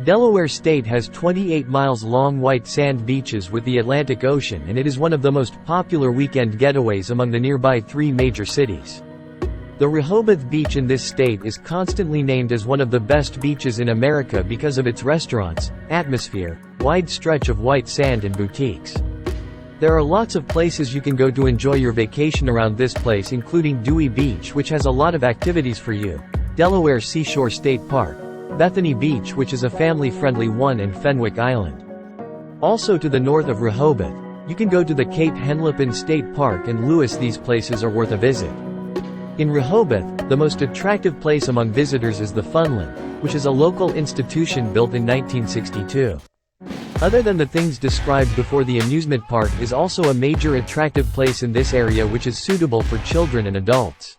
Delaware State has 28 miles long white sand beaches with the Atlantic Ocean, and it is one of the most popular weekend getaways among the nearby 3 major cities. The Rehoboth Beach in this state is constantly named as one of the best beaches in America because of its restaurants, atmosphere, wide stretch of white sand and boutiques. There are lots of places you can go to enjoy your vacation around this place, including Dewey Beach, which has a lot of activities for you, Delaware Seashore State Park, Bethany Beach, which is a family-friendly one, and Fenwick Island. Also to the north of Rehoboth, you can go to the Cape Henlopen State Park and Lewis. These places are worth a visit. In Rehoboth, the most attractive place among visitors is the Funland, which is a local institution built in 1962. Other than the things described before, the amusement park is also a major attractive place in this area, which is suitable for children and adults.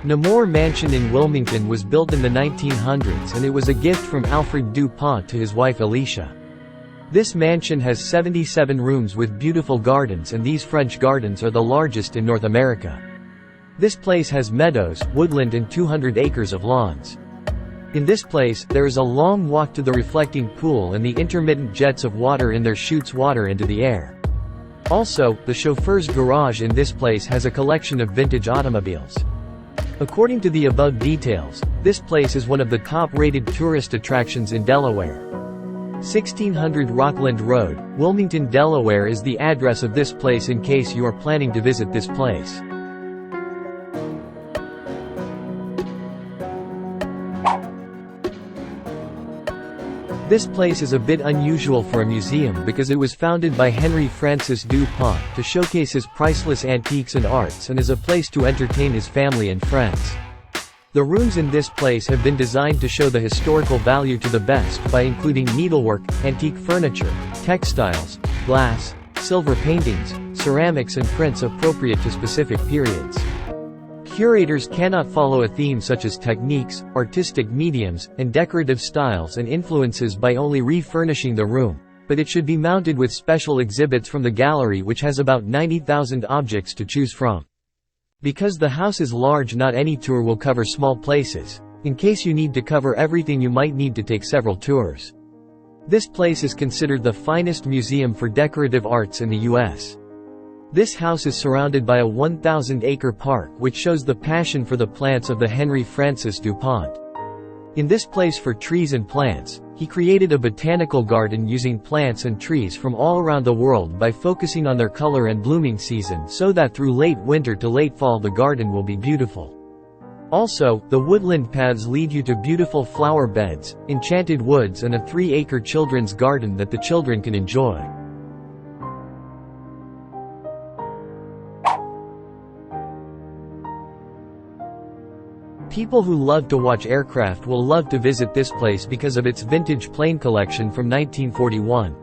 Namur Mansion in Wilmington was built in the 1900s, and it was a gift from Alfred DuPont to his wife Alicia. This mansion has 77 rooms with beautiful gardens, and these French gardens are the largest in North America. This place has meadows, woodland, and 200 acres of lawns. In this place, there is a long walk to the reflecting pool, and the intermittent jets of water in there shoots water into the air. Also, the chauffeur's garage in this place has a collection of vintage automobiles. According to the above details, this place is one of the top-rated tourist attractions in Delaware. 1600 Rockland Road, Wilmington, Delaware is the address of this place in case you are planning to visit this place. This place is a bit unusual for a museum because it was founded by Henry Francis DuPont to showcase his priceless antiques and arts, and is a place to entertain his family and friends. The rooms in this place have been designed to show the historical value to the best by including needlework, antique furniture, textiles, glass, silver paintings, ceramics, and prints appropriate to specific periods. Curators cannot follow a theme such as techniques, artistic mediums, and decorative styles and influences by only refurnishing the room, but it should be mounted with special exhibits from the gallery, which has about 90,000 objects to choose from. Because the house is large, not any tour will cover small places. In case you need to cover everything, you might need to take several tours. This place is considered the finest museum for decorative arts in the U.S. This house is surrounded by a 1,000-acre park, which shows the passion for the plants of the Henry Francis DuPont. In this place for trees and plants, he created a botanical garden using plants and trees from all around the world by focusing on their color and blooming season, so that through late winter to late fall the garden will be beautiful. Also, the woodland paths lead you to beautiful flower beds, enchanted woods, and a 3-acre children's garden that the children can enjoy. People who love to watch aircraft will love to visit this place because of its vintage plane collection from 1941.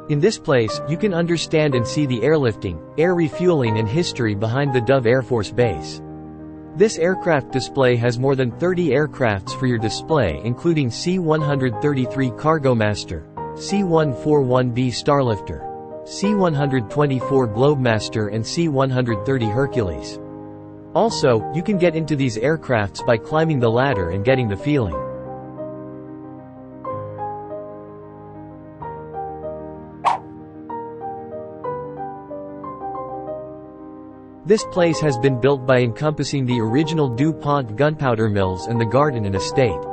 In this place, you can understand and see the airlifting, air refueling, and history behind the Dove Air Force Base. This aircraft display has more than 30 aircrafts for your display, including C-133 Cargomaster, C-141B Starlifter, C-124 Globemaster, and C-130 Hercules. Also, you can get into these aircrafts by climbing the ladder and getting the feeling. This place has been built by encompassing the original DuPont gunpowder mills and the garden and estate.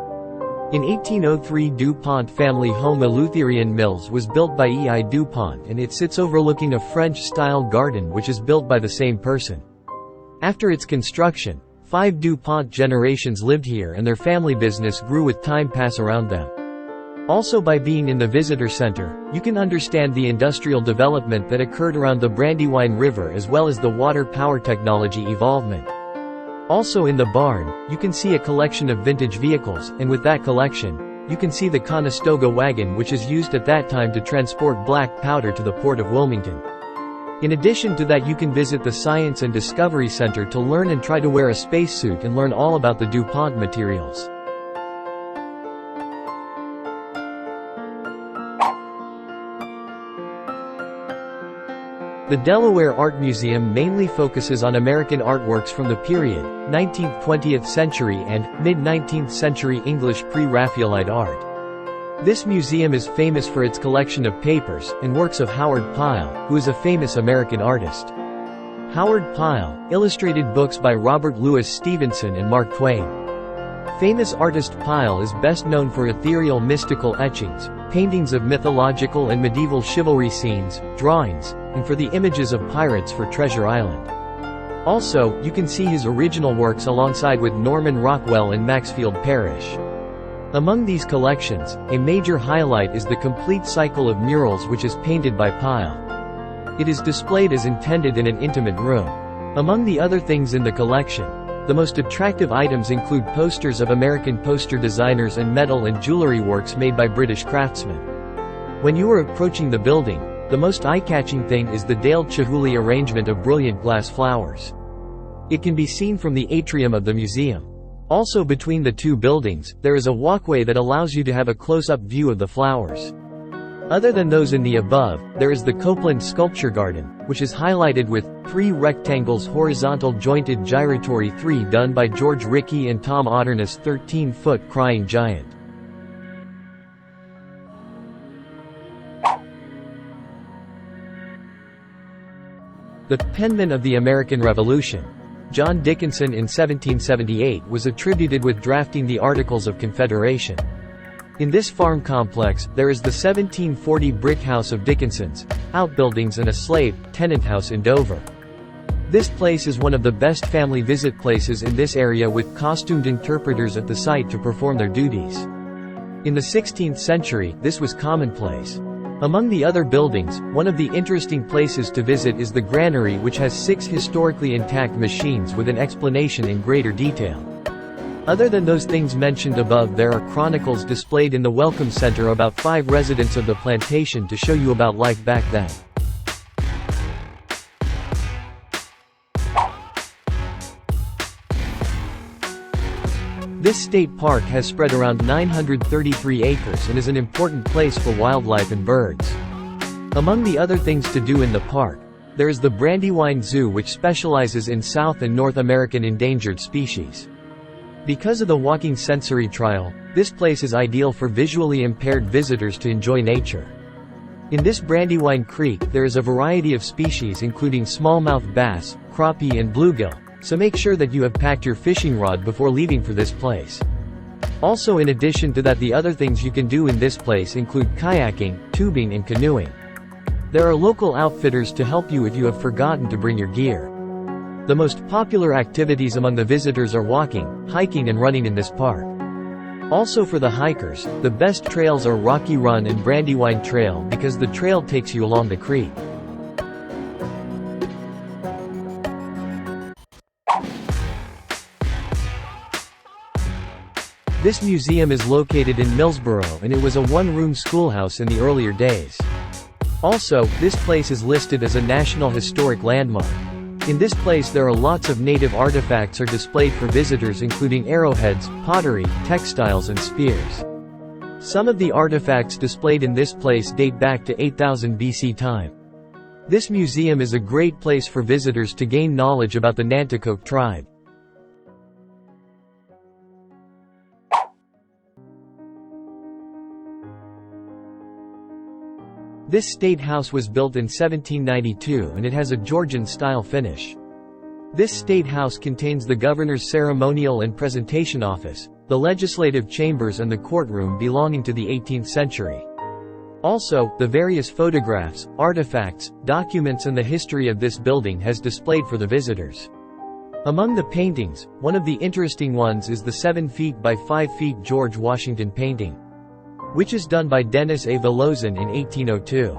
In 1803, DuPont family home Eleutherian Mills was built by E.I. DuPont, and it sits overlooking a French-style garden which is built by the same person. After its construction, 5 DuPont generations lived here, and their family business grew with time pass around them. Also, by being in the visitor center, you can understand the industrial development that occurred around the Brandywine River, as well as the water power technology evolvement. Also in the barn, you can see a collection of vintage vehicles, and with that collection, you can see the Conestoga wagon, which is used at that time to transport black powder to the port of Wilmington. In addition to that, you can visit the Science and Discovery Center to learn and try to wear a spacesuit and learn all about the DuPont materials. The Delaware Art Museum mainly focuses on American artworks from the period, 19th–20th century and mid-19th century English pre-Raphaelite art. This museum is famous for its collection of papers and works of Howard Pyle, who is a famous American artist. Howard Pyle illustrated books by Robert Louis Stevenson and Mark Twain. Famous artist Pyle is best known for ethereal mystical etchings, paintings of mythological and medieval chivalry scenes, drawings, and for the images of pirates for Treasure Island. Also, you can see his original works alongside with Norman Rockwell in Maxfield Parrish. Among these collections, a major highlight is the complete cycle of murals which is painted by Pyle. It is displayed as intended in an intimate room. Among the other things in the collection, the most attractive items include posters of American poster designers and metal and jewelry works made by British craftsmen. When you are approaching the building, the most eye-catching thing is the Dale Chihuly arrangement of brilliant glass flowers. It can be seen from the atrium of the museum. Also between the two buildings, there is a walkway that allows you to have a close-up view of the flowers. Other than those in the above, there is the Copeland Sculpture Garden, which is highlighted with 3 rectangles horizontal jointed gyratory 3 done by George Rickey and Tom Otterna's 13-foot crying giant. The penman of the American Revolution, John Dickinson in 1778 was attributed with drafting the Articles of Confederation. In this farm complex, there is the 1740 brick house of Dickinson's, outbuildings and a slave tenant house in Dover. This place is one of the best family visit places in this area with costumed interpreters at the site to perform their duties. In the 16th century, this was commonplace. Among the other buildings, one of the interesting places to visit is the granary, which has 6 historically intact machines with an explanation in greater detail. Other than those things mentioned above, there are chronicles displayed in the Welcome Center about 5 residents of the plantation to show you about life back then. This state park has spread around 933 acres and is an important place for wildlife and birds. Among the other things to do in the park, there is the Brandywine Zoo, which specializes in South and North American endangered species. Because of the walking sensory trial, this place is ideal for visually impaired visitors to enjoy nature. In this Brandywine Creek, there is a variety of species including smallmouth bass, crappie and bluegill, so make sure that you have packed your fishing rod before leaving for this place. Also, in addition to that, the other things you can do in this place include kayaking, tubing and canoeing. There are local outfitters to help you if you have forgotten to bring your gear. The most popular activities among the visitors are walking, hiking and running in this park. Also for the hikers, the best trails are Rocky Run and Brandywine Trail because the trail takes you along the creek. This museum is located in Millsboro and it was a one-room schoolhouse in the earlier days. Also, this place is listed as a National Historic Landmark. In this place there are lots of native artifacts are displayed for visitors including arrowheads, pottery, textiles and spears. Some of the artifacts displayed in this place date back to 8000 BC time. This museum is a great place for visitors to gain knowledge about the Nanticoke tribe. This state house was built in 1792 and it has a Georgian-style finish. This state house contains the governor's ceremonial and presentation office, the legislative chambers and the courtroom belonging to the 18th century. Also, the various photographs, artifacts, documents and the history of this building has displayed for the visitors. Among the paintings, one of the interesting ones is the 7 feet by 5 feet George Washington painting, which is done by Dennis A. Villozin in 1802.